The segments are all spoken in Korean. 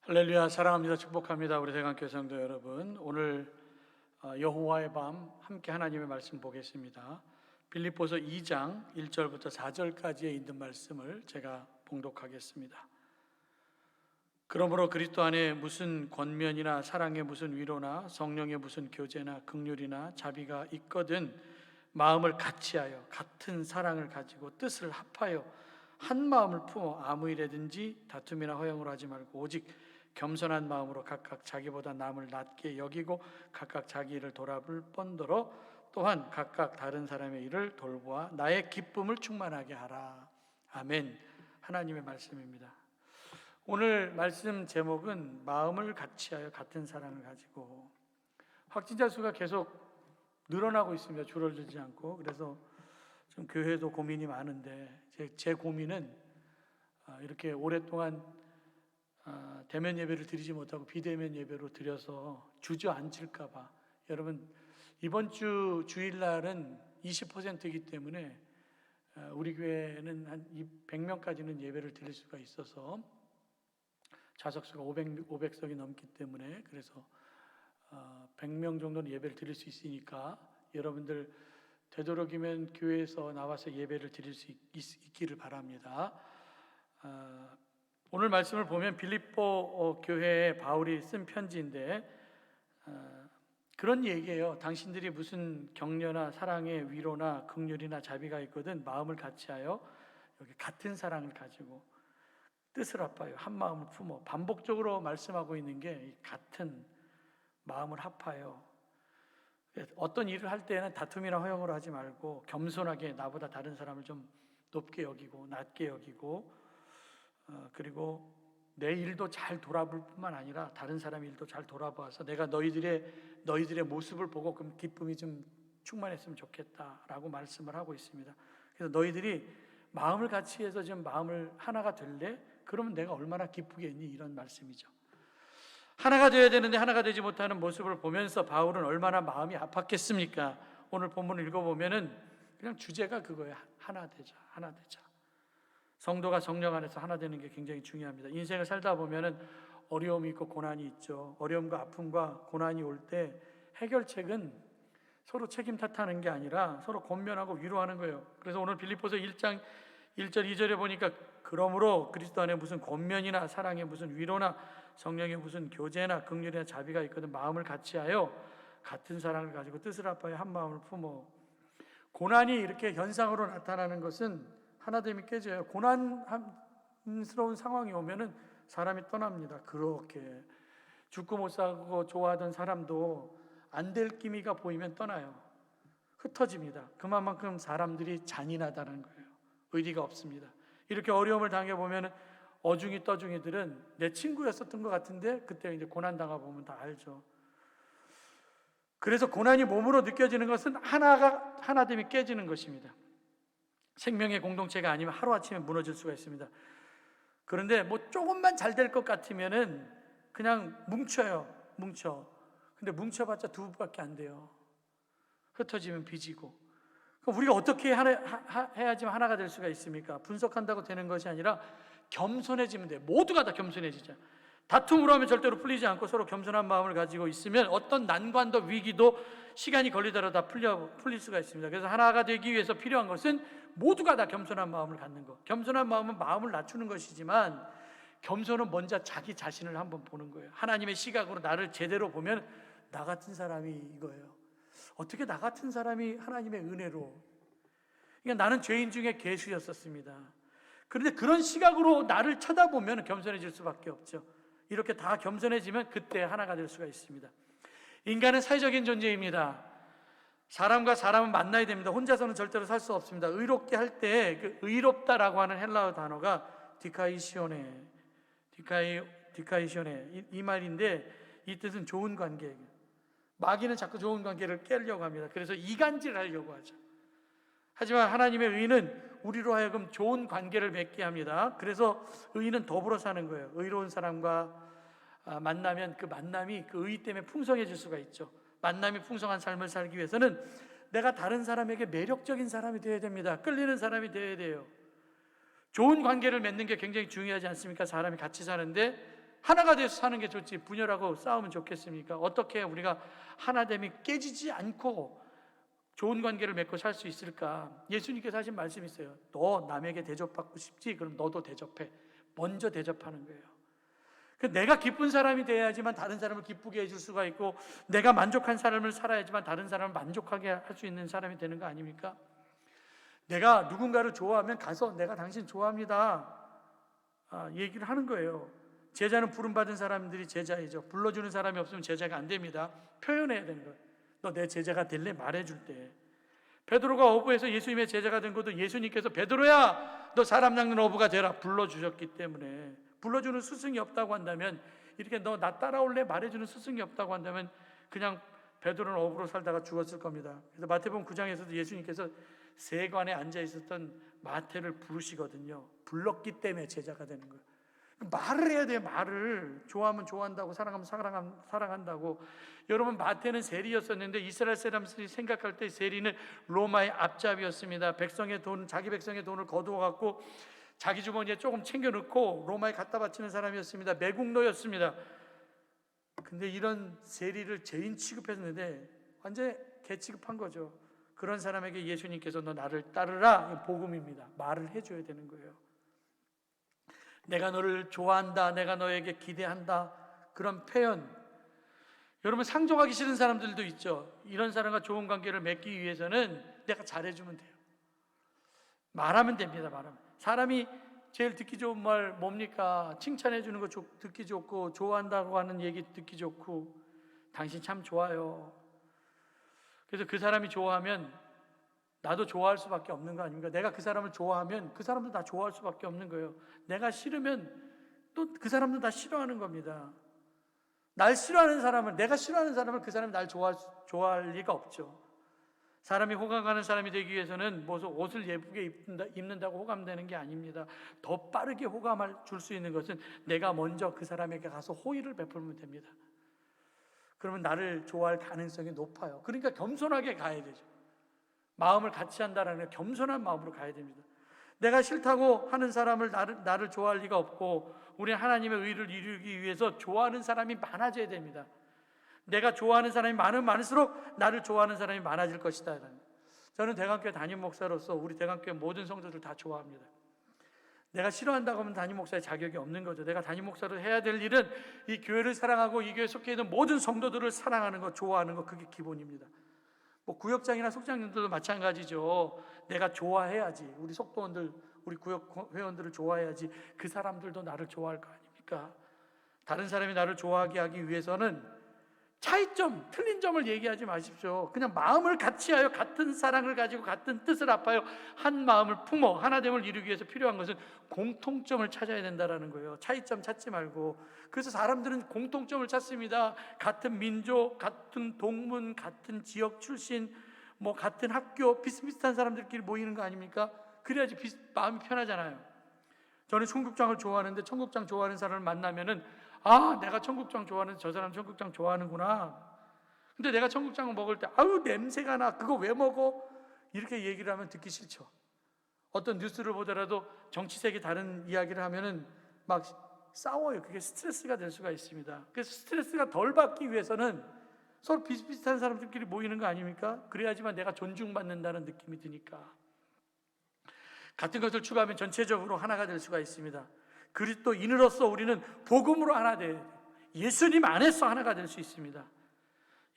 할렐루야. 사랑합니다. 축복합니다. 우리 대강교회 성도 여러분, 오늘 여호와의 밤 함께 하나님의 말씀 보겠습니다. 빌립보서 2장 1절부터 4절까지에 있는 말씀을 제가 봉독하겠습니다. 그러므로 그리스도 안에 무슨 권면이나 사랑의 무슨 위로나 성령의 무슨 교제나 긍휼이나 자비가 있거든 마음을 같이하여 같은 사랑을 가지고 뜻을 합하여 한 마음을 품어 아무 일에든지 다툼이나 허영을 하지 말고 오직 겸손한 마음으로 각각 자기보다 남을 낮게 여기고 각각 자기 일을 돌아볼 뿐더러 또한 각각 다른 사람의 일을 돌보아 나의 기쁨을 충만하게 하라. 아멘. 하나님의 말씀입니다. 오늘 말씀 제목은 마음을 같이하여 같은 사랑을 가지고. 확진자 수가 계속 늘어나고 있습니다. 줄어들지 않고. 그래서 좀 교회도 고민이 많은데 제 고민은 이렇게 오랫동안 대면 예배를 드리지 못하고 비대면 예배로 드려서 주저앉을까 봐. 여러분, 이번 주 주일날은 20%이기 때문에 우리 교회는 한 100명까지는 예배를 드릴 수가 있어서 좌석수가 500석이 넘기 때문에 그래서 100명 정도는 예배를 드릴 수 있으니까 여러분들 되도록이면 교회에서 나와서 예배를 드릴 수 있기를 바랍니다. 오늘 말씀을 보면 빌립보 교회에 바울이 쓴 편지인데 그런 얘기예요. 당신들이 무슨 격려나 사랑의 위로나 긍휼이나 자비가 있거든 마음을 같이하여 여기 같은 사랑을 가지고 뜻을 합하여 한 마음을 품어. 반복적으로 말씀하고 있는 게 같은 마음을 합하여. 어떤 일을 할 때는 다툼이나 허영을 하지 말고 겸손하게 나보다 다른 사람을 좀 높게 여기고 낮게 여기고 그리고 내 일도 잘 돌아볼 뿐만 아니라 다른 사람 일도 잘 돌아봐서 내가 너희들의 모습을 보고 그럼 기쁨이 좀 충만했으면 좋겠다라고 말씀을 하고 있습니다. 그래서 너희들이 마음을 같이 해서 좀 마음을 하나가 될래? 그러면 내가 얼마나 기쁘겠니? 이런 말씀이죠. 하나가 되어야 되는데 하나가 되지 못하는 모습을 보면서 바울은 얼마나 마음이 아팠겠습니까? 오늘 본문을 읽어보면은 그냥 주제가 그거예요. 하나 되자, 하나 되자. 성도가 성령 안에서 하나 되는 게 굉장히 중요합니다. 인생을 살다 보면은 어려움이 있고 고난이 있죠. 어려움과 아픔과 고난이 올 때 해결책은 서로 책임 탓하는 게 아니라 서로 권면하고 위로하는 거예요. 그래서 오늘 빌립보서 1장 1절 2절에 보니까 그러므로 그리스도 안에 무슨 권면이나 사랑의 무슨 위로나 성령의 무슨 교제나 긍휼이나 자비가 있거든 마음을 같이하여 같은 사랑을 가지고 뜻을 합하여 한 마음을 품어. 고난이 이렇게 현상으로 나타나는 것은 하나됨이 깨져요. 고난스러운 상황이 오면은 사람이 떠납니다. 그렇게 죽고 못 사고 좋아하던 사람도 안 될 기미가 보이면 떠나요. 흩어집니다. 그만큼 사람들이 잔인하다는 거예요. 의리가 없습니다. 이렇게 어려움을 당해보면 어중이 떠중이들은 내 친구였었던 것 같은데 그때 이제 고난 당해보면 다 알죠. 그래서 고난이 몸으로 느껴지는 것은 하나됨이 깨지는 것입니다. 생명의 공동체가 아니면 하루아침에 무너질 수가 있습니다. 그런데 뭐 조금만 잘 될 것 같으면은 그냥 뭉쳐. 근데 뭉쳐봤자 두 부밖에 안 돼요. 흩어지면 빚이고. 그럼 우리가 어떻게 해야지 하나가 될 수가 있습니까? 분석한다고 되는 것이 아니라 겸손해지면 돼요. 모두가 다 겸손해지자. 다툼으로 하면 절대로 풀리지 않고 서로 겸손한 마음을 가지고 있으면 어떤 난관도 위기도 시간이 걸리더라도 다 풀릴 수가 있습니다. 그래서 하나가 되기 위해서 필요한 것은 모두가 다 겸손한 마음을 갖는 것. 겸손한 마음은 마음을 낮추는 것이지만 겸손은 먼저 자기 자신을 한번 보는 거예요. 하나님의 시각으로 나를 제대로 보면 나 같은 사람이 이거예요. 어떻게 나 같은 사람이 하나님의 은혜로. 그러니까 나는 죄인 중에 괴수였었습니다. 그런데 그런 시각으로 나를 쳐다보면 겸손해질 수밖에 없죠. 이렇게 다 겸손해지면 그때 하나가 될 수가 있습니다. 인간은 사회적인 존재입니다. 사람과 사람은 만나야 됩니다. 혼자서는 절대로 살 수 없습니다. 의롭게 할 때 그 의롭다라고 하는 헬라어 단어가 디카이시오네 이 말인데 이 뜻은 좋은 관계. 마귀는 자꾸 좋은 관계를 깨려고 합니다. 그래서 이간질을 하려고 하죠. 하지만 하나님의 의는 우리로 하여금 좋은 관계를 맺게 합니다. 그래서 의는 더불어 사는 거예요. 의로운 사람과 만나면 그 만남이 그 의 때문에 풍성해질 수가 있죠. 만남이 풍성한 삶을 살기 위해서는 내가 다른 사람에게 매력적인 사람이 되어야 됩니다. 끌리는 사람이 되어야 돼요. 좋은 관계를 맺는 게 굉장히 중요하지 않습니까? 사람이 같이 사는데 하나가 돼서 사는 게 좋지 분열하고 싸우면 좋겠습니까? 어떻게 우리가 하나됨이 깨지지 않고 좋은 관계를 맺고 살 수 있을까? 예수님께서 하신 말씀이 있어요. 너 남에게 대접받고 싶지? 그럼 너도 대접해. 먼저 대접하는 거예요. 내가 기쁜 사람이 돼야지만 다른 사람을 기쁘게 해줄 수가 있고, 내가 만족한 삶을 살아야지만 다른 사람을 만족하게 할 수 있는 사람이 되는 거 아닙니까? 내가 누군가를 좋아하면 가서 내가 당신 좋아합니다 얘기를 하는 거예요. 제자는 부름받은 사람들이 제자이죠. 불러주는 사람이 없으면 제자가 안 됩니다. 표현해야 되는 거예요. 너 내 제자가 될래? 말해줄 때. 베드로가 어부에서 예수님의 제자가 된 것도 예수님께서 베드로야 너 사람 낚는 어부가 되라 불러주셨기 때문에. 불러주는 스승이 없다고 한다면, 이렇게 너 나 따라올래? 말해주는 스승이 없다고 한다면 그냥 베드로는 어부로 살다가 죽었을 겁니다. 그래서 마태복음 9장에서도 예수님께서 세관에 앉아 있었던 마태를 부르시거든요. 불렀기 때문에 제자가 되는 거예요. 말을 해야 돼요. 말을. 좋아하면 좋아한다고, 사랑하면 사랑한다고. 여러분, 마태는 세리였었는데 이스라엘 사람들이 생각할 때 세리는 로마의 앞잡이였습니다. 자기 백성의 돈을 거두어 갖고 자기 주머니에 조금 챙겨 넣고 로마에 갖다 바치는 사람이었습니다. 매국노였습니다. 근데 이런 세리를 죄인 취급했는데 완전 개 취급한 거죠. 그런 사람에게 예수님께서 너 나를 따르라, 복음입니다. 말을 해줘야 되는 거예요. 내가 너를 좋아한다, 내가 너에게 기대한다, 그런 표현. 여러분, 상종하기 싫은 사람들도 있죠. 이런 사람과 좋은 관계를 맺기 위해서는 내가 잘해주면 돼요. 말하면 됩니다. 말하면. 사람이 제일 듣기 좋은 말 뭡니까? 칭찬해 주는 거 듣기 좋고, 좋아한다고 하는 얘기 듣기 좋고, 당신 참 좋아요. 그래서 그 사람이 좋아하면 나도 좋아할 수밖에 없는 거 아닙니까? 내가 그 사람을 좋아하면 그 사람도 나 좋아할 수밖에 없는 거예요. 내가 싫으면 또 그 사람도 나 싫어하는 겁니다. 날 싫어하는 사람을, 내가 싫어하는 사람을 그 사람이 날 좋아할 리가 없죠. 사람이 호감가는 사람이 되기 위해서는 무슨 옷을 예쁘게 입는다고 호감되는 게 아닙니다. 더 빠르게 호감을 줄 수 있는 것은 내가 먼저 그 사람에게 가서 호의를 베풀면 됩니다. 그러면 나를 좋아할 가능성이 높아요. 그러니까 겸손하게 가야 되죠. 마음을 같이 한다라는 겸손한 마음으로 가야 됩니다. 내가 싫다고 하는 사람을 나를 좋아할 리가 없고, 우리는 하나님의 의를 이루기 위해서 좋아하는 사람이 많아져야 됩니다. 내가 좋아하는 사람이 많을수록 나를 좋아하는 사람이 많아질 것이다. 저는 대강교회 담임 목사로서 우리 대강교회 모든 성도들 다 좋아합니다. 내가 싫어한다고 하면 담임 목사의 자격이 없는 거죠. 내가 담임 목사로 해야 될 일은 이 교회를 사랑하고 이 교회에 속해 있는 모든 성도들을 사랑하는 것, 좋아하는 것, 그게 기본입니다. 구역장이나 속장님들도 마찬가지죠. 내가 좋아해야지. 우리 속도원들, 우리 구역 회원들을 좋아해야지 그 사람들도 나를 좋아할 거 아닙니까? 다른 사람이 나를 좋아하게 하기 위해서는 차이점, 틀린 점을 얘기하지 마십시오. 그냥 마음을 같이 하여 같은 사랑을 가지고 같은 뜻을 합하여 한 마음을 품어 하나됨을 이루기 위해서 필요한 것은 공통점을 찾아야 된다는 거예요. 차이점 찾지 말고. 그래서 사람들은 공통점을 찾습니다. 같은 민족, 같은 동문, 같은 지역 출신, 같은 학교, 비슷비슷한 사람들끼리 모이는 거 아닙니까? 그래야지 마음이 편하잖아요. 저는 청국장을 좋아하는데 청국장 좋아하는 사람을 만나면은 내가 청국장 좋아하는 저 사람 청국장 좋아하는구나. 근데 내가 청국장을 먹을 때 냄새가 나. 그거 왜 먹어? 이렇게 얘기를 하면 듣기 싫죠. 어떤 뉴스를 보더라도 정치색이 다른 이야기를 하면은 막 싸워요. 그게 스트레스가 될 수가 있습니다. 그래서 스트레스가 덜 받기 위해서는 서로 비슷비슷한 사람들끼리 모이는 거 아닙니까? 그래야지만 내가 존중받는다는 느낌이 드니까. 같은 것을 추구하면 전체적으로 하나가 될 수가 있습니다. 그리스도인으로서 우리는 복음으로 하나 돼요. 예수님 안에서 하나가 될 수 있습니다.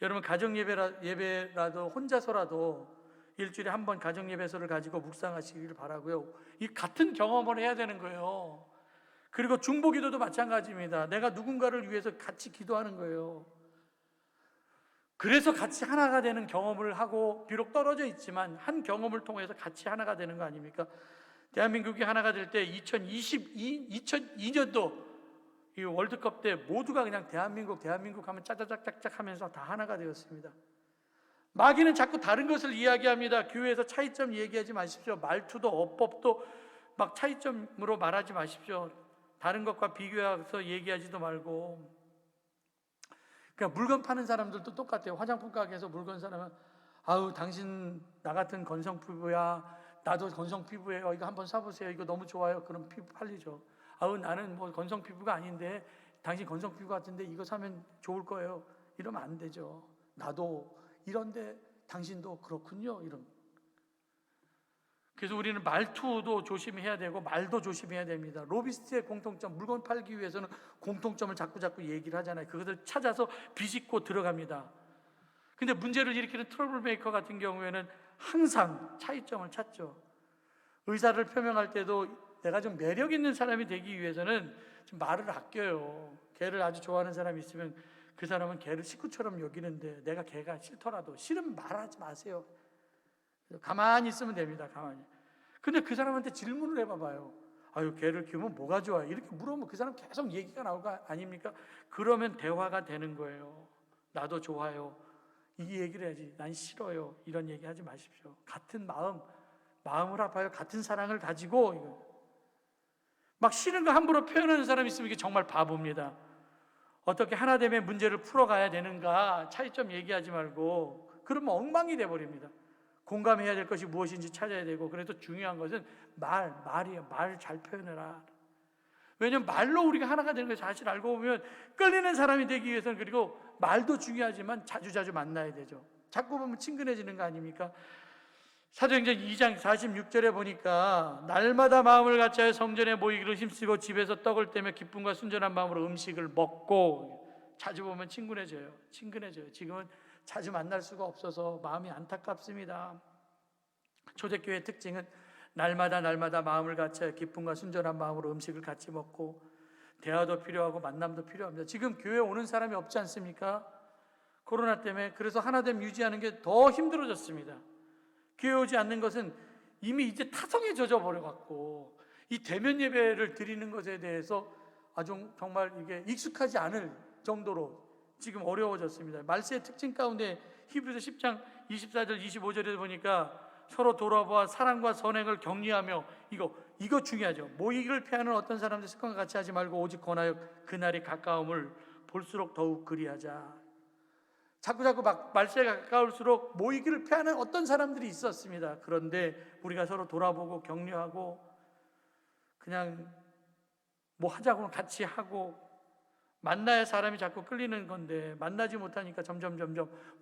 여러분, 가정 예배라도 혼자서라도 일주일에 한 번 가정 예배서를 가지고 묵상하시길 바라고요. 이 같은 경험을 해야 되는 거예요. 그리고 중보기도도 마찬가지입니다. 내가 누군가를 위해서 같이 기도하는 거예요. 그래서 같이 하나가 되는 경험을 하고, 비록 떨어져 있지만 한 경험을 통해서 같이 하나가 되는 거 아닙니까? 대한민국이 하나가 될 때 2002년도 이 월드컵 때 모두가 그냥 대한민국 하면 짜자작짝짝 하면서 다 하나가 되었습니다. 마귀는 자꾸 다른 것을 이야기합니다. 교회에서 차이점 얘기하지 마십시오. 말투도 어법도 막 차이점으로 말하지 마십시오. 다른 것과 비교해서 얘기하지도 말고. 그냥 물건 파는 사람들도 똑같아요. 화장품 가게에서 물건 사면 당신 나 같은 건성 피부야. 나도 건성 피부예요. 이거 한번 사보세요. 이거 너무 좋아요. 그럼 피부 팔리죠. 나는 건성 피부가 아닌데 당신 건성피부 같은데 이거 사면 좋을 거예요. 이러면 안 되죠. 나도 이런데 당신도 그렇군요. 이런. 그래서 우리는 말투도 조심해야 되고 말도 조심해야 됩니다. 로비스트의 공통점, 물건 팔기 위해서는 공통점을 자꾸 얘기를 하잖아요. 그것을 찾아서 비집고 들어갑니다. 근데 문제를 일으키는 트러블 메이커 같은 경우에는 항상 차이점을 찾죠. 의사를 표명할 때도 내가 좀 매력 있는 사람이 되기 위해서는 좀 말을 아껴요. 걔를 아주 좋아하는 사람이 있으면 그 사람은 걔를 식구처럼 여기는데 내가 걔가 싫더라도 싫으면 말하지 마세요. 가만히 있으면 됩니다. 가만히. 근데 그 사람한테 질문을 해봐봐요. 아유, 걔를 키우면 뭐가 좋아? 이렇게 물어보면 그 사람 계속 얘기가 나올 거 아닙니까? 그러면 대화가 되는 거예요. 나도 좋아요. 이 얘기를 해야지. 난 싫어요. 이런 얘기 하지 마십시오. 같은 마음을 아파요. 같은 사랑을 가지고 막 싫은 거 함부로 표현하는 사람이 있으면 이게 정말 바보입니다. 어떻게 하나됨의 문제를 풀어가야 되는가 차이점 얘기하지 말고 그러면 엉망이 돼버립니다. 공감해야 될 것이 무엇인지 찾아야 되고 그래도 중요한 것은 말이에요. 말을 잘 표현해라. 왜냐하면 말로 우리가 하나가 되는 걸 사실 알고 보면 끌리는 사람이 되기 위해서는 그리고 말도 중요하지만 자주자주 만나야 되죠. 자꾸 보면 친근해지는 거 아닙니까? 사도행전 2장 46절에 보니까 날마다 마음을 같이하여 성전에 모이기를 힘쓰고 집에서 떡을 떼며 기쁨과 순전한 마음으로 음식을 먹고 자주 보면 친근해져요. 지금은 자주 만날 수가 없어서 마음이 안타깝습니다. 초대교회의 특징은 날마다 마음을 같이하여 기쁨과 순전한 마음으로 음식을 같이 먹고 대화도 필요하고 만남도 필요합니다. 지금 교회에 오는 사람이 없지 않습니까? 코로나 때문에. 그래서 하나됨 유지하는 게 더 힘들어졌습니다. 교회 오지 않는 것은 이미 이제 타성에 젖어버려갖고 이 대면 예배를 드리는 것에 대해서 아주 정말 이게 익숙하지 않을 정도로 지금 어려워졌습니다. 말세의 특징 가운데 히브리서 10장 24절 25절에 보니까 서로 돌아보아 사랑과 선행을 격려하며 이거 중요하죠. 모이기를 피하는 어떤 사람들 습관과 같이 하지 말고 오직 권하여 그날이 가까움을 볼수록 더욱 그리하자. 자꾸 말세가 가까울수록 모이기를 피하는 어떤 사람들이 있었습니다. 그런데 우리가 서로 돌아보고 격려하고 그냥 뭐 하자고는 같이 하고 만나야 사람이 자꾸 끌리는 건데 만나지 못하니까 점점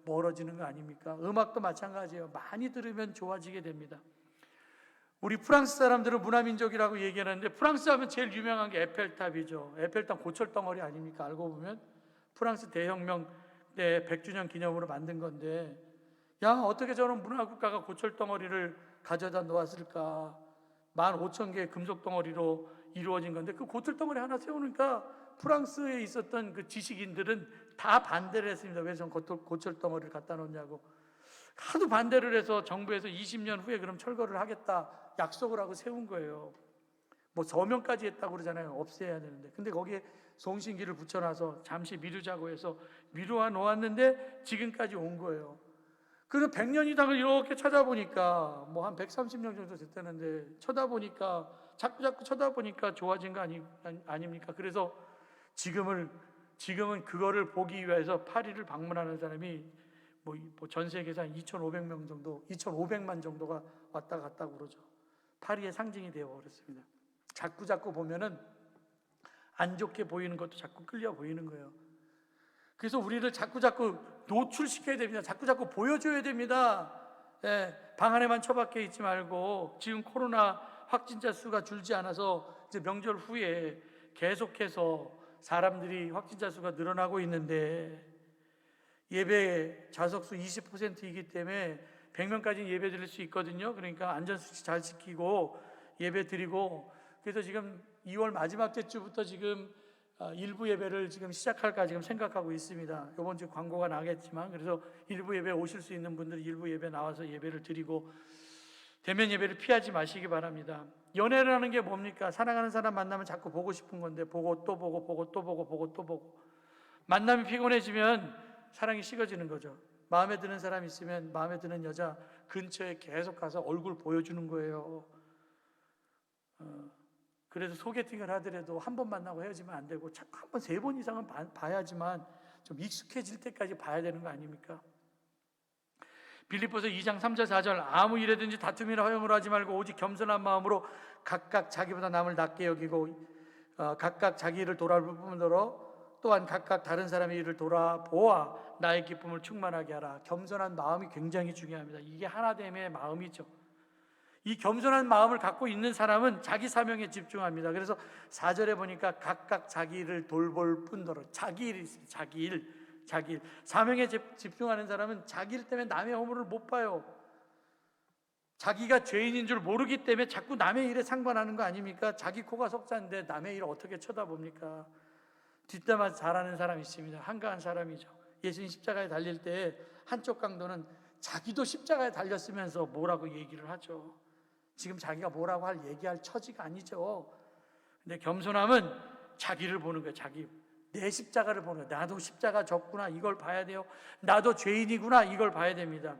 멀어지는 거 아닙니까? 음악도 마찬가지예요. 많이 들으면 좋아지게 됩니다. 우리 프랑스 사람들은 문화민족이라고 얘기하는데 프랑스 하면 제일 유명한 게 에펠탑이죠. 에펠탑 고철덩어리 아닙니까? 알고 보면 프랑스 대혁명 때 100주년 기념으로 만든 건데 야, 어떻게 저런 문화국가가 고철덩어리를 가져다 놓았을까? 15,000개의 금속덩어리로 이루어진 건데 그 고철덩어리 하나 세우니까 프랑스에 있었던 그 지식인들은 다 반대를 했습니다. 왜 전 고철덩어리를 갖다 놓냐고. 하도 반대를 해서 정부에서 20년 후에 그럼 철거를 하겠다 약속을 하고 세운 거예요. 뭐 서명까지 했다고 그러잖아요. 없애야 되는데. 근데 거기에 송신기를 붙여놔서 잠시 미루자고 해서 미루어 놓았는데 지금까지 온 거예요. 그래서 100년 이상을 이렇게 찾아보니까 뭐 한 130년 정도 됐다는데 쳐다보니까 자꾸 쳐다보니까 좋아진 거 아닙니까? 그래서 지금은 그거를 보기 위해서 파리를 방문하는 사람이 뭐 전 세계에서 한 2,500만 정도가 왔다 갔다 그러죠. 파리의 상징이 되어 버렸습니다. 자꾸 보면은 안 좋게 보이는 것도 자꾸 끌려 보이는 거예요. 그래서 우리를 자꾸 노출시켜야 됩니다. 자꾸 보여줘야 됩니다. 방 안에만 처박혀 있지 말고 지금 코로나 확진자 수가 줄지 않아서 이제 명절 후에 계속해서 사람들이 확진자 수가 늘어나고 있는데 예배 좌석수 20%이기 때문에 100명까지 예배 드릴 수 있거든요. 그러니까 안전수칙 잘 지키고 예배 드리고 그래서 지금 2월 마지막 주부터 지금 일부 예배를 지금 시작할까 지금 생각하고 있습니다. 이번 주 광고가 나겠지만 그래서 일부 예배 오실 수 있는 분들 일부 예배 나와서 예배를 드리고 대면 예배를 피하지 마시기 바랍니다. 연애라는 게 뭡니까? 사랑하는 사람 만나면 자꾸 보고 싶은 건데 보고 또 보고 만남이 피곤해지면 사랑이 식어지는 거죠. 마음에 드는 사람 있으면 마음에 드는 여자 근처에 계속 가서 얼굴 보여주는 거예요. 그래서 소개팅을 하더라도 한 번 만나고 헤어지면 안 되고 자꾸 한 번, 3번 이상은 봐야지만 좀 익숙해질 때까지 봐야 되는 거 아닙니까? 빌립보서 2장 3절 4절 아무 일에든지 다툼이나 허용을 하지 말고 오직 겸손한 마음으로 각각 자기보다 남을 낮게 여기고 각각 자기 일을 돌아볼 뿐더러 또한 각각 다른 사람의 일을 돌아보아 나의 기쁨을 충만하게 하라. 겸손한 마음이 굉장히 중요합니다. 이게 하나됨의 마음이죠. 이 겸손한 마음을 갖고 있는 사람은 자기 사명에 집중합니다. 그래서 4절에 보니까 각각 자기 일을 돌볼 뿐더러 자기 일이 있습니다. 자기 일. 사명에 집중하는 사람은 자기 일 때문에 남의 허물을 못 봐요. 자기가 죄인인 줄 모르기 때문에 자꾸 남의 일에 상관하는 거 아닙니까? 자기 코가 석자인데 남의 일을 어떻게 쳐다봅니까? 뒷담화 잘하는 사람이 있습니다. 한가한 사람이죠. 예수님 십자가에 달릴 때 한쪽 강도는 자기도 십자가에 달렸으면서 뭐라고 얘기를 하죠. 지금 자기가 뭐라고 얘기할 처지가 아니죠. 근데 겸손함은 자기를 보는 거예요. 내 십자가를 보는 거예요. 나도 십자가 졌구나, 이걸 봐야 돼요. 나도 죄인이구나, 이걸 봐야 됩니다.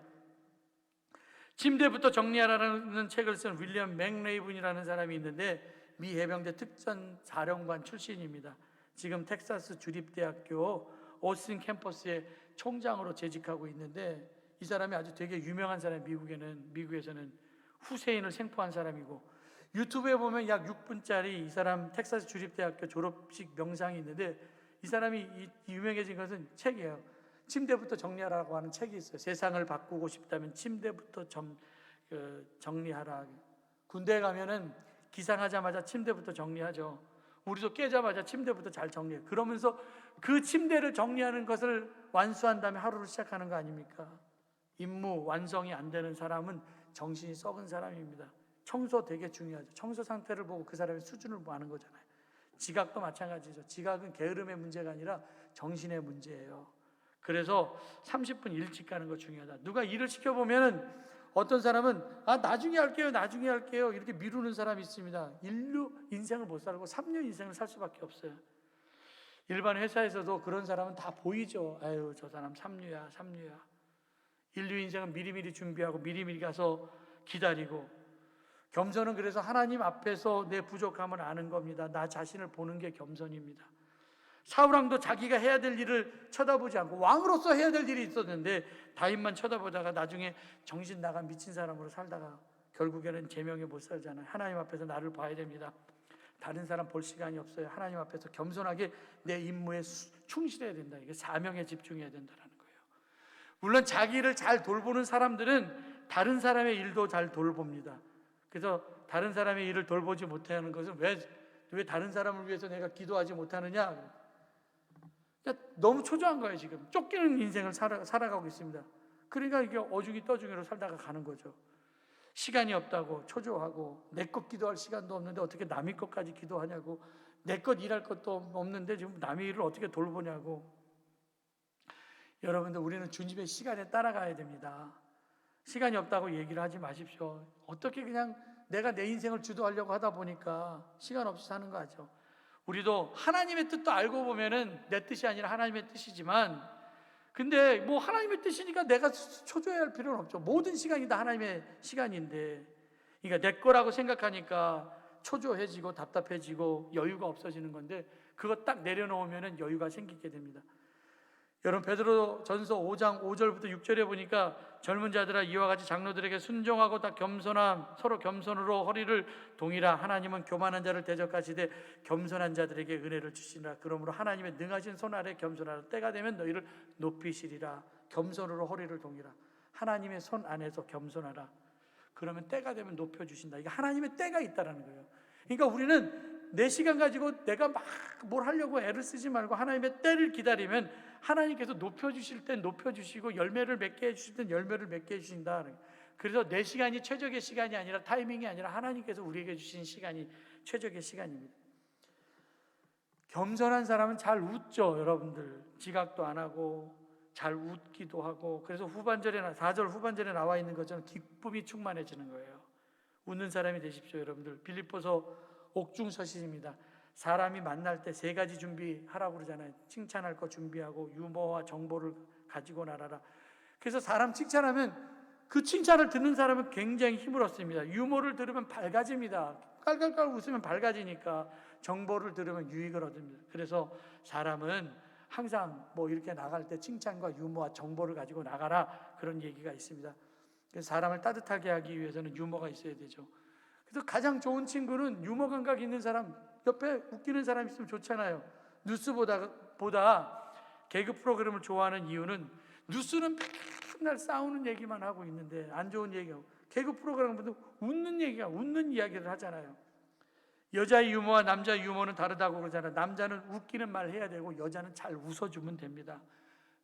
침대부터 정리하라는 책을 쓴 윌리엄 맥레이븐이라는 사람이 있는데 미 해병대 특전 사령관 출신입니다. 지금 텍사스 주립대학교 오스틴 캠퍼스의 총장으로 재직하고 있는데 이 사람이 아주 되게 유명한 사람이에요. 미국에서는 후세인을 생포한 사람이고, 유튜브에 보면 약 6분짜리 이 사람 텍사스 주립대학교 졸업식 명상이 있는데 이 사람이 유명해진 것은 책이에요. 침대부터 정리하라고 하는 책이 있어요. 세상을 바꾸고 싶다면 침대부터 정리하라. 군대에 가면은 기상하자마자 침대부터 정리하죠. 우리도 깨자마자 침대부터 잘 정리해요. 그러면서 그 침대를 정리하는 것을 완수한 다음에 하루를 시작하는 거 아닙니까? 임무 완성이 안 되는 사람은 정신이 썩은 사람입니다. 청소 되게 중요하죠. 청소 상태를 보고 그 사람의 수준을 아는 거잖아요. 지각도 마찬가지죠. 지각은 게으름의 문제가 아니라 정신의 문제예요. 그래서 30분 일찍 가는 거 중요하다. 누가 일을 시켜보면은 어떤 사람은 나중에 할게요 이렇게 미루는 사람이 있습니다. 인생을 못 살고 3년 인생을 살 수밖에 없어요. 일반 회사에서도 그런 사람은 다 보이죠. 아유, 저 사람 삼류야. 인류 인생은 미리미리 준비하고 미리미리 가서 기다리고, 겸손은 그래서 하나님 앞에서 내 부족함을 아는 겁니다. 나 자신을 보는 게 겸손입니다. 사울왕도 자기가 해야 될 일을 쳐다보지 않고 왕으로서 해야 될 일이 있었는데 다윗만 쳐다보다가 나중에 정신 나간 미친 사람으로 살다가 결국에는 제명에 못 살잖아요. 하나님 앞에서 나를 봐야 됩니다. 다른 사람 볼 시간이 없어요. 하나님 앞에서 겸손하게 내 임무에 충실해야 된다. 이게 사명에 집중해야 된다는 거예요. 물론 자기 일을 잘 돌보는 사람들은 다른 사람의 일도 잘 돌봅니다. 그래서 다른 사람의 일을 돌보지 못하는 것은 왜 다른 사람을 위해서 내가 기도하지 못하느냐? 그러니까 너무 초조한 거예요. 지금 쫓기는 인생을 살아가고 있습니다. 그러니까 이게 어중이 떠중이로 살다가 가는 거죠. 시간이 없다고 초조하고, 내 것 기도할 시간도 없는데 어떻게 남의 것까지 기도하냐고, 내 것 일할 것도 없는데 지금 남의 일을 어떻게 돌보냐고. 여러분들, 우리는 주님의 시간에 따라가야 됩니다. 시간이 없다고 얘기를 하지 마십시오. 어떻게 그냥 내가 내 인생을 주도하려고 하다 보니까 시간 없이 사는 거 아죠. 우리도 하나님의 뜻도 알고 보면은 내 뜻이 아니라 하나님의 뜻이지만, 근데 뭐 하나님의 뜻이니까 내가 초조해야 할 필요는 없죠. 모든 시간이 다 하나님의 시간인데, 그러니까 내 거라고 생각하니까 초조해지고 답답해지고 여유가 없어지는 건데, 그거 딱 내려놓으면은 여유가 생기게 됩니다. 여러분, 베드로전서 5장 5절부터 6절에 보니까 젊은 자들아, 이와 같이 장로들에게 순종하고 다 겸손함, 서로 겸손으로 허리를 동이라. 하나님은 교만한 자를 대적하시되 겸손한 자들에게 은혜를 주시니라. 그러므로 하나님의 능하신 손 아래 겸손하라. 때가 되면 너희를 높이시리라. 겸손으로 허리를 동이라. 하나님의 손 안에서 겸손하라. 그러면 때가 되면 높여주신다. 이게 하나님의 때가 있다라는 거예요. 그러니까 우리는 내 시간 가지고 내가 막 뭘 하려고 애를 쓰지 말고 하나님의 때를 기다리면 하나님께서 높여주실 땐 높여주시고 열매를 맺게 해주실 땐 열매를 맺게 해주신다. 그래서 내 시간이 최적의 시간이 아니라, 타이밍이 아니라 하나님께서 우리에게 주신 시간이 최적의 시간입니다. 겸손한 사람은 잘 웃죠. 여러분들, 지각도 안 하고 잘 웃기도 하고. 그래서 4절 후반절에 나와 있는 것처럼 기쁨이 충만해지는 거예요. 웃는 사람이 되십시오. 여러분들, 빌립보서 옥중서신입니다. 사람이 만날 때 3가지 준비하라고 그러잖아요. 칭찬할 거 준비하고 유머와 정보를 가지고 나가라. 그래서 사람 칭찬하면 그 칭찬을 듣는 사람은 굉장히 힘을 얻습니다. 유머를 들으면 밝아집니다. 깔깔깔 웃으면 밝아지니까. 정보를 들으면 유익을 얻습니다. 그래서 사람은 항상 뭐 이렇게 나갈 때 칭찬과 유머와 정보를 가지고 나가라, 그런 얘기가 있습니다. 그래서 사람을 따뜻하게 하기 위해서는 유머가 있어야 되죠. 그래서 가장 좋은 친구는 유머 감각 있는 사람, 옆에 웃기는 사람 있으면 좋잖아요. 뉴스 보다가 보다 개그 프로그램을 좋아하는 이유는 뉴스는 맨날 싸우는 얘기만 하고 있는데 안 좋은 얘기하고, 개그 프로그램은 웃는 얘기가, 웃는 이야기를 하잖아요. 여자의 유머와 남자의 유머는 다르다고 그러잖아요. 남자는 웃기는 말 해야 되고 여자는 잘 웃어주면 됩니다.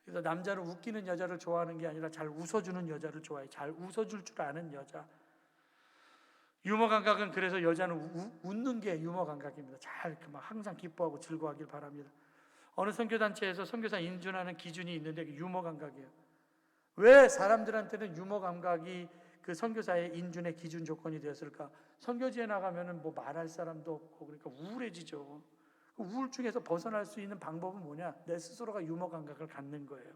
그래서 남자는 웃기는 여자를 좋아하는 게 아니라 잘 웃어주는 여자를 좋아해요. 잘 웃어줄 줄 아는 여자. 유머 감각은, 그래서 여자는 웃는 게 유머 감각입니다. 잘 항상 기뻐하고 즐거워하길 바랍니다. 어느 선교단체에서 선교사 인준하는 기준이 있는데 유머 감각이에요. 왜 사람들한테는 유머 감각이 그 선교사의 인준의 기준 조건이 되었을까? 선교지에 나가면은 뭐 말할 사람도 없고 그러니까 우울해지죠. 그 우울증에서 벗어날 수 있는 방법은 뭐냐? 내 스스로가 유머 감각을 갖는 거예요.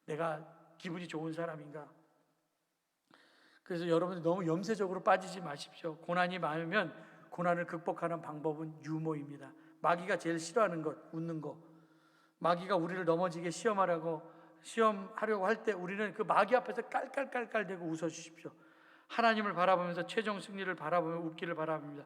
내가 기분이 좋은 사람인가? 그래서 여러분들 너무 염세적으로 빠지지 마십시오. 고난이 많으면 고난을 극복하는 방법은 유머입니다. 마귀가 제일 싫어하는 것, 웃는 거. 마귀가 우리를 넘어지게 시험하려고 할 때 우리는 그 마귀 앞에서 깔깔깔깔대고 웃어주십시오. 하나님을 바라보면서 최종 승리를 바라보며 웃기를 바랍니다.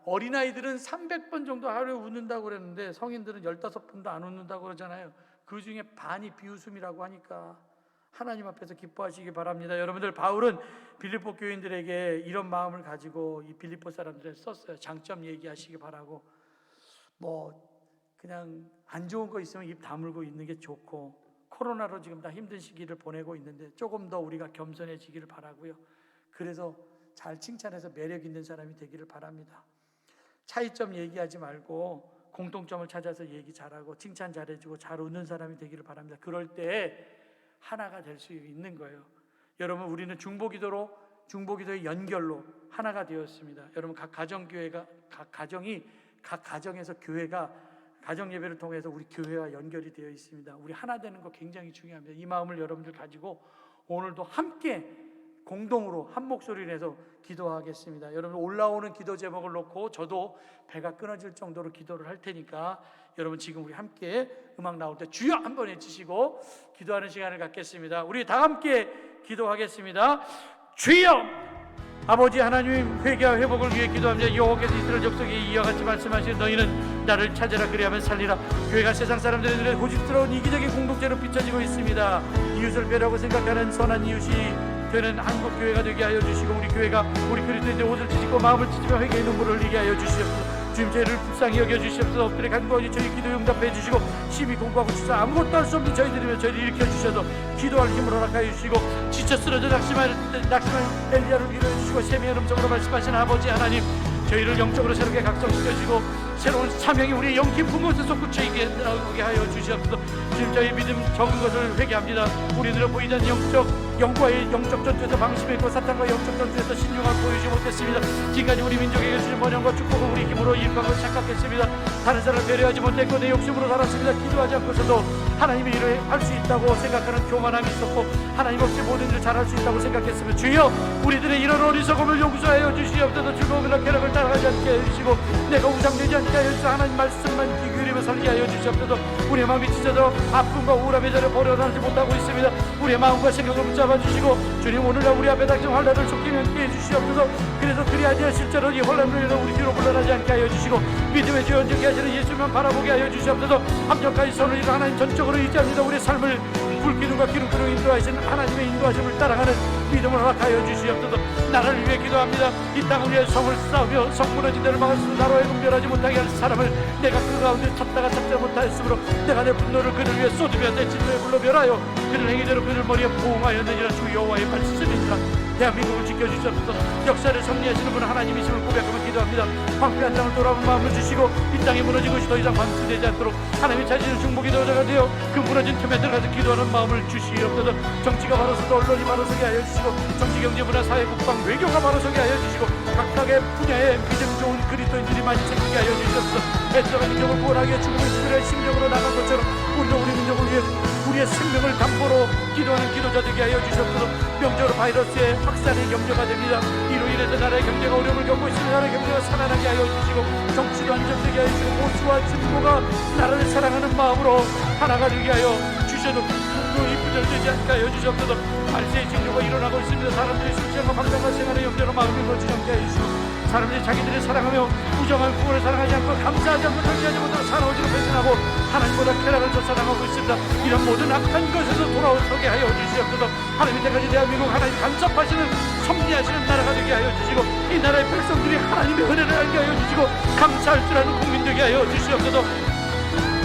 어린아이들은 300번 정도 하루에 웃는다고 그랬는데 성인들은 15번도 안 웃는다고 그러잖아요. 그 중에 반이 비웃음이라고 하니까 하나님 앞에서 기뻐하시기 바랍니다. 여러분들, 바울은 빌립보 교인들에게 이런 마음을 가지고 이 빌립보 사람들에게 썼어요. 장점 얘기하시기 바라고, 그냥 안 좋은 거 있으면 입 다물고 있는 게 좋고, 코로나로 지금 다 힘든 시기를 보내고 있는데 조금 더 우리가 겸손해지기를 바라고요. 그래서 잘 칭찬해서 매력 있는 사람이 되기를 바랍니다. 차이점 얘기하지 말고 공통점을 찾아서 얘기 잘하고 칭찬 잘해주고 잘 웃는 사람이 되기를 바랍니다. 그럴 때 하나가 될 수 있는 거예요. 여러분, 우리는 중보기도의 연결로 하나가 되었습니다. 여러분, 각 가정에서 교회가 가정 예배를 통해서 우리 교회와 연결이 되어 있습니다. 우리 하나 되는 거 굉장히 중요합니다. 이 마음을 여러분들 가지고 오늘도 함께 공동으로 한 목소리를 내서 기도하겠습니다. 여러분, 올라오는 기도 제목을 놓고 저도 배가 끊어질 정도로 기도를 할 테니까 여러분 지금 우리 함께 음악 나올 때 주여 한번 외치시고 기도하는 시간을 갖겠습니다. 우리 다 함께 기도하겠습니다. 주여! 아버지 하나님, 회개와 회복을 위해 기도합니다. 여호와께서 이스라엘 족속에 이와 같이 말씀하시는 너희는 나를 찾으라 그리하면 살리라. 교회가 세상 사람들의 눈에 고집스러운 이기적인 공동체로 비춰지고 있습니다. 이웃을 배려하고 생각하는 선한 이웃이 되는 한국교회가 되게 하여 주시고, 우리 교회가 우리 그리스도인의 옷을 찢고 마음을 찢으며 회개의 눈물을 흘리게 하여 주시옵소서. 주님, 저희를 불쌍히 여겨주시옵소서. 엎드려 간구하니 저희 기도 응답해 주시고, 심히 공부하고 주사 아무것도 할 수 없는 저희들이며 저희를 일으켜 주셔서 기도할 힘을 허락하여 주시고, 지쳐 쓰러져 낙심한 엘리야를 위로해 주시고, 세미한 음성으로 말씀하신 아버지 하나님, 저희를 영적으로 새롭게 각성시켜주시고 새로운 사명이 우리의 영 깊은 곳에서 굳혀있게 나오게 하여 주시옵소서. 지금 저희 믿음 적은 것을 회개합니다. 우리들은 보이지 않는 영과의 영적 전투에서 방심했고 사탄과 영적 전투에서 신중함을 보이지 못했습니다. 지금까지 우리 민족에게 주신 번영과 축복을 우리 힘으로 일방을 착각했습니다. 다른 사람을 배려하지 못했고 내 욕심으로 살았습니다. 기도하지 않고서도 하나님의 일을 할 수 있다고 생각하는 교만함이 있었고, 하나님 없이 모든 일을 잘할 수 있다고 생각했으며, 주여 우리들의 이런 어리석음을 용서하여 주시옵소서. 즐거움이나 쾌락을 따라가지 않게 해주시고 내가 우상되지 않게 하여 주시고 하나님 말씀만 귀 기울이며 살게 하여 주시옵소서. 우리의 마음이 찢어져 아픔과 우울함의 자를 버려나지 못하고 있습니다. 우리의 마음과 생각을 붙잡아 주시고 주님, 오늘날 우리 앞에 닥친 환난을 쫓기 함께 해주시옵소서. 그래서 그리하여 실제로 이 혼란으로 인해 우리 뒤로 물러나지 않게 하여 주시고 믿음의 주 연적히 하시는 예수만 바라보게 하여 주시옵소서. 합력하여 손을 이루 하나님 전적으로 의지합니다. 우리의 삶을 불기둥과 기름으로 인도하시는 하나님의 인도하심을 따라가는 믿음을 허락하여 주시옵소서. 나를 위해 기도합니다. 이 땅을 위해 성을 쌓으며 성 무너진 데를 막을 수 나로 하여금 멸하지 못하게 할 사람을 내가 그 가운데 찾다가 찾지 못하였으므로 내가 내 분노를 그를 위해 쏟으며 내 진노에 불러 멸하여 그를 행위대로 그를 머리에 부응하였느니라. 주 여호와의 말씀이니라. 대한민국을 지켜주시옵소서. 역사를 정리하시는 분 하나님이심을 고백하며 기도합니다. 황폐한 땅을 돌아본 마음을 주시고 이 땅에 무너진 것이 더 이상 반수되지 않도록 하나님이 찾으시는 중보기 도자가 되어 그 무너진 틈에 들어가서 기도하는 마음을 주시옵소서. 정치가 바로 서고 언론이 바로 서게 하여 주시고 정치, 경제, 문화, 사회, 국방, 외교가 바로 서게 하여 주시고 각각의 분야에 믿음 좋은 그리스도인들이 많이 생기게 하여 주시옵소서. 애써가 민족을 구원하기에 죽음의 수레의 심정으로 나간 것처럼 우리도 우리 민족을 위해 우리의 생명을 담보로 기도하는 기도자 되게 하여 주시옵소서. 명적으로 바이러스의 확산이 염려가 됩니다. 이로 인해서 나라의 경제가 어려움을 겪고 있으면 나라의 경제가 살아나게 하여 주시고 정치도 안정되게 하여 주시고 보수와 진보가 나라를 사랑하는 마음으로 하나가 되게 하여 주셔도 그 이쁘지 분열되지 않게 하여 주시옵소서. 말세의 징조가 일어나고 있습니다. 사람들이 술 취함과 방탕과 생활의 염려로 마음이 멀지 않게 하여 주시고, 사람들이 자기들을 사랑하며 우정한 부모를 사랑하지 않고 감사하지 않고 절제하지 못하고 사나워지고 배신하고 하나님보다 쾌락을 더 사랑하고 있습니다. 이런 모든 악한 것에서 돌아오게 하여 주시옵소서. 하나님 때까지 대한민국 하나님 간섭하시는 섭리하시는 나라가 되게 하여 주시고, 이 나라의 백성들이 하나님의 은혜를 알게 하여 주시고 감사할 줄 아는 국민 되게 하여 주시옵소서.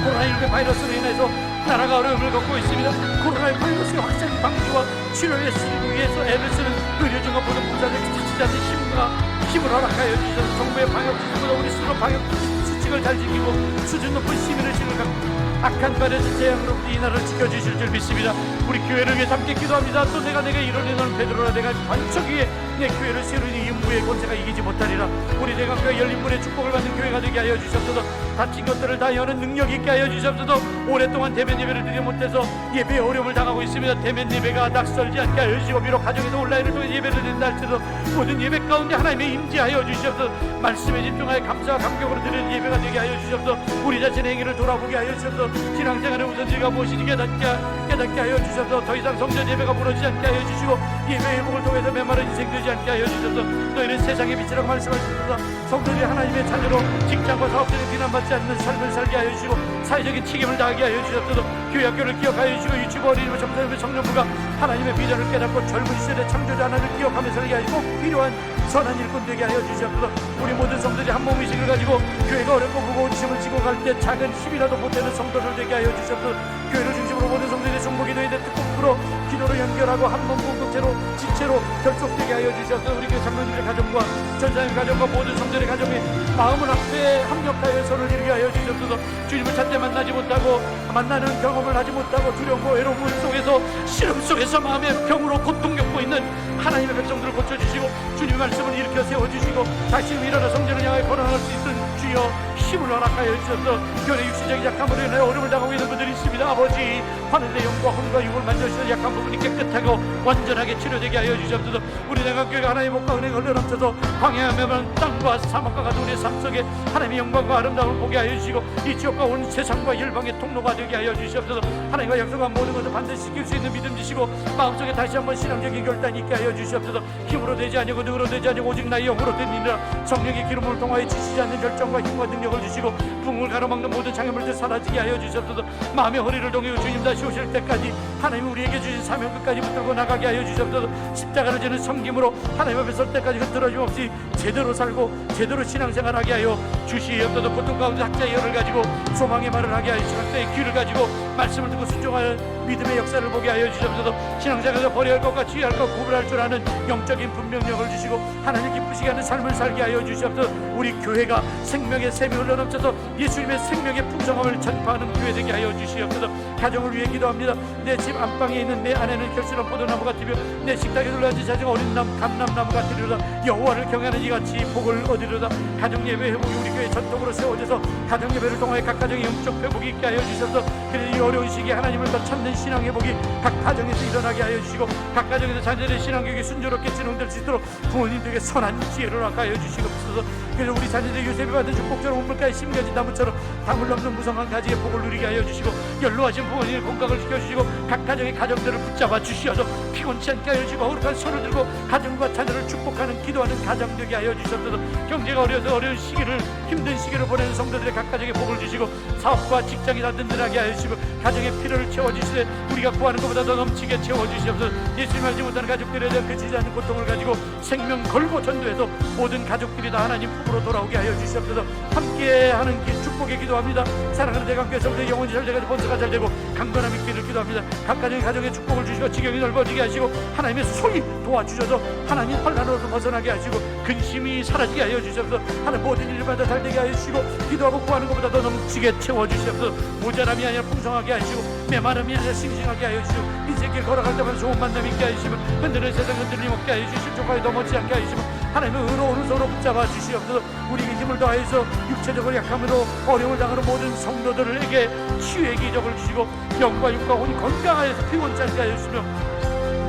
코로나19 바이러스로 인해서 나라가 어려움을 겪고 있습니다. 코로나 바이러스 확산 방지와 치료에 위해서 애를 쓰는 의료진과 모든 부자들에게 찾지 않는 힘을 허락하여 주셔서 정부의 방역 지침보다 우리 스스로 방역 수칙을 잘 지키고 수준 높은 시민의 신을 갖고 악한 발에서 재앙으로부터 이 나라를 지켜주실 줄 믿습니다. 우리 교회를 위해 함께 기도합니다. 또 내게 이르니 너는 베드로라, 내가 반석 위에 내 교회를 세우니 인부의 권세가 이기지 못하리라. 우리 대강교회 열린 문의 축복을 받는 교회가 되게 하여 주셨소서. 다친 것들을 다 여는 능력 있게 하여 주셨소서. 오랫동안 대면 예배를 드리지 못해서 예배에 어려움을 당하고 있습니다. 대면 예배가 낯설지 않게 하여 주시고, 비록 가정에서 온라인을 통해 예배를 드린다 할지라도 모든 예배 가운데 하나님의 임재하여 주시옵소서. 말씀에 집중하여 감사와 감격으로 드리는 예배가 되게 하여 주시옵소서. 우리 자신의 행위를 돌아보게 하여 주시옵소서. 신앙생활의 우선지가 무엇인지 깨닫게 하여 주셔서 더 이상 성전 예배가 무너지지 않게 하여 주시고, 예배 회복을 통해서 메마른 인생 되지 않게 하여 주셔서 너희는 세상의 빛이라고 말씀하셨소서. 성도들이 하나님의 자녀로 직장과 사업장에 비난받지 않는 삶을 살게 하여 주시고 사회적인 책임을 다하게 하여 주셨소서. 교회 학교를 기억하여 주시고 유치부 어린이부 청소년부 청년부가 하나님의 비전을 깨닫고 젊은 시대의 창조자 하나님을 기억하며 살게 하시고 꼭 필요한 선한 일꾼 되게 하여 주시옵소서. 우리 모든 성도들이 한 몸 의식을 가지고 교회가 어렵고 무거운 짐을 지고 갈 때 작은 힘이라도 보태는 성도들 되게 하여 주시옵소서. 교회를 중심으로 모든 성도들의 중보기도에 대해 특공으로 기도로 연결하고 한 몸 공동체로 지체로 결속되게 하여 주시옵소서. 우리 교회 장로님의 가정과 전사님 가정과 모든 성도들의 가정에 마음을 앞에 합력하여 손을 이루게 하여 주시옵소서. 주님을 찾되 만나지 못하고 만나는 경험을 하지 못하고 두려움과 외로움 속에서 시름 속에서 마음의 병으로 고통 겪고 있는 하나님의 백성들을 고쳐주시고 주님의 말씀을 일으켜 세워주시고 다시 일어나 성전을 향해 걸어갈 수 있는 주여 힘을 허락하여 주셔서 교회 육신적인 약함으로 인해 어려움을 당하고 있는 분들이 있습니다. 아버지, 하늘의 영과 혼과 육을 만져주셔서 약한 부분이 깨끗하고 완전하게 치료되게 하여 주시옵소서. 우리 대강교회가 하나님의 복과 은혜가 흘러넘쳐서 광야하면 땅과 사막과 같은 우리의 삶 속에 하나님의 영광과 아름다움을 보게 하여 주시고 이 지역과 온 세상과 열방의 통로가 되게 하여 주시옵소서. 하나님과 약속한 모든 것을 반드시 지킬 수 있는 믿음 주시고 마음속에 다시 한번 신앙적인 결단이 있게 하여 주시옵소서. 힘으로 되지 아니고 능으로 되지 아니고 오직 나의 영으로 되니라. 성령의 기름을 통하여 지치지 않는 결정과 힘과 능력을 주시고 붕을 가로막는 모든 장애물들 사라지게 하여 주시옵소서. 마음의 허리를 동이고 주님 다시 오실 때까지 하나님 우리에게 주신 사명 끝까지 붙들고 나가게 하여 주시옵소서. 십자가를 지는 섬김으로 하나님 앞에 설 때까지 흐트러짐 없이 제대로 살고 제대로 신앙생활하게 하여 주시옵소서. 고통 가운데 학자의 열을 가지고 소망의 말을 하게 하여 주시옵소서. 귀를 가지고 말씀을 듣고 순종하는 믿음의 역사를 보게 하여 주시옵소서. 신앙생활에서 버려야 할 것과 취할 것 구분할 줄 아는 영적인 분명력을 주시고 하나님 기쁘시게 하는 삶을 살게 하여 주시옵소서. 우리 교회가 생명의 샘이 흘러넘쳐서 예수님의 생명의 풍성함을 전파하는 교회 되게 하여 주시옵소서. 가정을 위해 기도합니다. 내 집 안방에 있는 내 아내는 결실한 포도나무 같으며 내 식탁에 둘러앉은 자녀가 어린 감람나무 같으리로다. 여호와를 경외하는 이같이 복을 얻으리로다. 가정예배 회복이 우리 교회 전통으로 세워져서 가정예배를 통하여 각 가정의 영적 회복이 있게 하여 주셔서 그래서 이 어려운 시기에 하나님을 더 찾는 신앙 회복이 각 가정에서 일어나게 하여 주시고 각 가정에서 자녀들의 신앙교육이 순조롭게 진행될 수 있도록 부모님들에게 선한 지혜를 허락하여 주시옵소서. 그래서 우리 자녀들이 요셉이 받은 축복처럼 우물가에 심겨진 나무처럼 담을 넘는 무성한 가지의 복을 누리게 하여 주시고 연로하신 부모님의 건강을 지켜주시고 각 가정의 가정들을 붙잡아 주시어서 피곤치 않게 하여 주시고 거룩한 손을 들고 가정과 자녀를 축복하는 기도하는 가정 되게 하여 주시옵소서. 경제가 어려워서 어려운 시기를 힘든 시기를 보내는 성도들의 각 가정에 복을 주시고 사업과 직장이 다 든든하게 하여 주시고 가정의 필요를 채워주시되 우리가 구하는 것보다 더 넘치게 채워주시옵소서. 예수님 알지 못하는 가족들에 대한 그치지 않는 고통을 가지고 생명 걸고 전도해서 모든 가족들이 다 하나님 품으로 돌아오게 하여 주시옵소서. 함께하는 축복에 기도합니다. 사랑하는 대강교회 성도의 영혼이 잘 되고 번성가 잘 되고 강건함 있기를 기도합니다. 각 가정의 축복을 주시고 지경이 넓어지게 하시고 하나님의 손이 도와주셔서 하나님 환난으로도 벗어나게 하시고 근심이 사라지게 하여 주시옵소서. 하나님 모든 일마다 잘 되게 하여 주시고 기도하고 구하는 것보다 더 넘치게 채워주시옵소서. 모자람이 아니라 풍성하게 하시고 메마름이 아니라 싱싱하게 하여 주시고 인생길 걸어갈 때마다 좋은 만남 있게 하여 주시고 흔드는 세상 흔들림 없게 하여 주시고 실족하게 넘어지지 않게 하여 주시고 하나님의 의로 오른손으로 붙잡아 주시옵소서. 우리에게 힘을 더하여서 육체적으로 약함으로 어려움을 당하는 모든 성도들에게 치유의 기적을 주시고 영과 육과 혼이 건강하여서 피곤치 않게 하여 주시며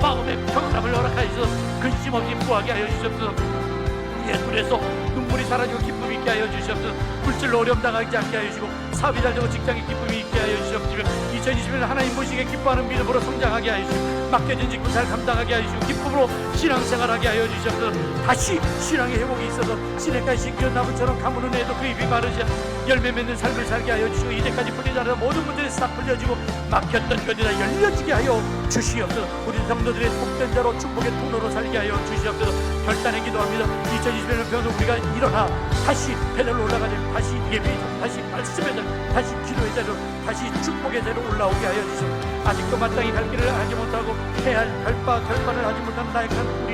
마음의 평안함을 허락하여서 근심 없이 구하게 하여 주시옵소서. 우리의 눈에서 눈물이 사라지고 기쁨이 있게 하여 주시옵소서. 물질로 어려움 당하지 않게 하여 주시고 사업이 잘 되고 직장에 기쁨이 있게 하여 주시옵소서. 2020년 하나님 보시기에 기뻐하는 믿음으로 성장하게 하여 주시고 맡겨진 직분 잘 감당하게 하여 주시고 기쁨으로 신앙생활하게 하여 주시옵소서. 다시 신앙의 회복이 있어서 시냇가에 심기운 나무처럼 가무는 애도 그 입이 마르지 열매 맺는 삶을 살게 하여 주시고 이제까지 풀리지 않은 모든 문제들이 싹 풀려지고 막혔던 것이 다 열려지게 하여 주시옵소서. 우리 성도들의 복된자로 축복의 통로로 살게 하여 주시옵소서. 결단에 기도합니다. 2020년을 배워서 우리가 일어나 다시 배달로 올라가자. 다시 예배의 자리, 다시 말씀의 자리, 다시 기도의 자리로, 다시 축복의 자리로 올라오게 하여 주시옵소서. 아직도 마땅히 갈 길을 하지 못하고 해야 할 결단을 하지 못하는 나약한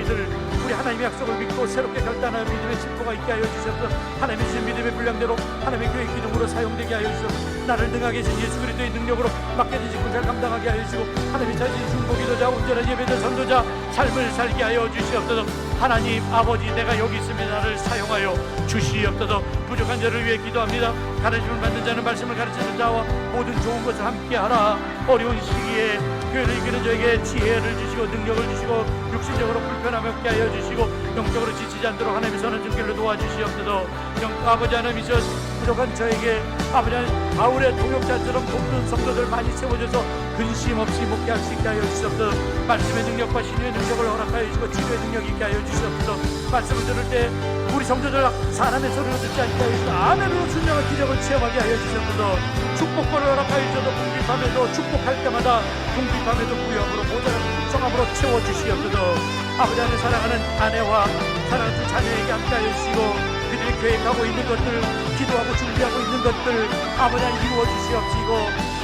우리 하나님의 약속을 믿고 새롭게 결단하여 믿음의 실포가 있게 하여 주셔서 하나님의 주신 믿음의 분량대로 하나님의 교회 기둥으로 사용되게 하여 주셔서 나를 능하게 하신 예수 그리스도의 능력으로 맡겨진 직분 잘 감당하게 하여 주시고 하나님의 자신 중보기도자 온전한 예배자 선도자 삶을 살게 하여 주시옵소서. 하나님 아버지, 내가 여기 있으면 나를 사용하여 주시옵소서. 부족한 자를 위해 기도합니다. 가르침을 받는 자는 말씀을 가르치는 자와 모든 좋은 것을 함께하라. 어려운 시기에 교회를 이끄는 저에게 지혜를 주시고 능력을 주시고 육신적으로 불편함이 없게 하여 주시고 영적으로 지치지 않도록 하나님의 선한 증길로 도와주시옵소서. 아버지 하나님이셔 부족한 저에게 아버지 하나님 바울의 동역자처럼 돕는 성도들 많이 세워줘서 근심 없이 목회할 수 있게 하여 주시옵소서. 말씀의 능력과 신유의 능력을 허락하여 주시고 치료의 능력이 있게 하여 주시옵소서. 말씀을 들을 때 우리 성도들 사람의 소리로 듣지 않게 하여 주시고 아멘으로 순정한 기적을 체험하게 하여 주시옵소서. 축복권을 허락하여 주셔서 궁핍함에도 축복할 때마다 궁핍함에도 구역으로 모자란 풍성함으로 채워주시옵소서. 아버지 하나님 사랑하는 아내와 사랑하는 자녀에게 함께하여 주시고 그들이 계획하고 있는 것들 기도하고 준비하고 있는 것들 아버지 하나님 이루어주시옵시고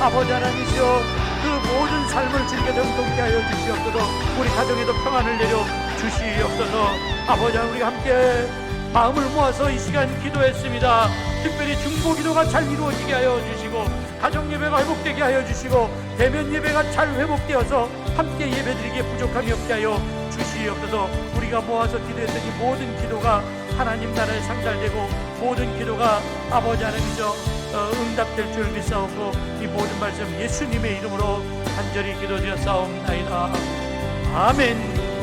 아버지 하나님이시여 그 모든 삶을 즐겨 정통케 하여 주시옵소서. 우리 가정에도 평안을 내려 주시옵소서. 아버지 하나님 우리가 함께 마음을 모아서 이 시간 기도했습니다. 특별히 중보기도가 잘 이루어지게 하여 주시고 가정예배가 회복되게 하여 주시고 대면 예배가 잘 회복되어서 함께 예배드리기에 부족함이 없게 하여 주시옵소서. 우리가 모아서 기도했던 이 모든 기도가 하나님 나라에 상달되고 모든 기도가 아버지 하나님이죠 응답될 줄 믿사옵고 이 모든 말씀 예수님의 이름으로 간절히 기도드렸사옵나이다. 아멘.